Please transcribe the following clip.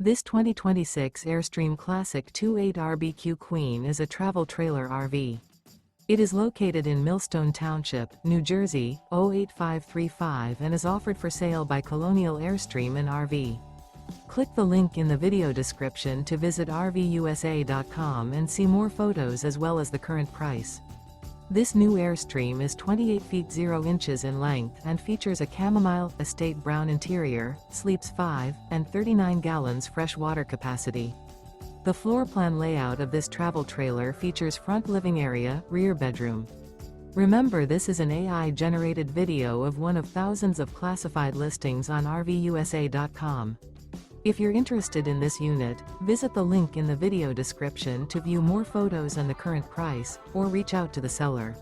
This 2026 Airstream Classic 2.8 RBQ Queen is a travel trailer RV. It is located in Millstone Township, New Jersey, 08535 and is offered for sale by Colonial Airstream RV. Click the link in the video description to visit RVUSA.com and see more photos as well as the current price. This new Airstream is 28 feet 0 inches in length and features a Chamomile, estate brown interior, sleeps 5, and 39 gallons fresh water capacity. The floor plan layout of this travel trailer features front living area, rear bedroom. Remember, this is an AI-generated video of one of thousands of classified listings on RVUSA.com. If you're interested in this unit, visit the link in the video description to view more photos and the current price, or reach out to the seller.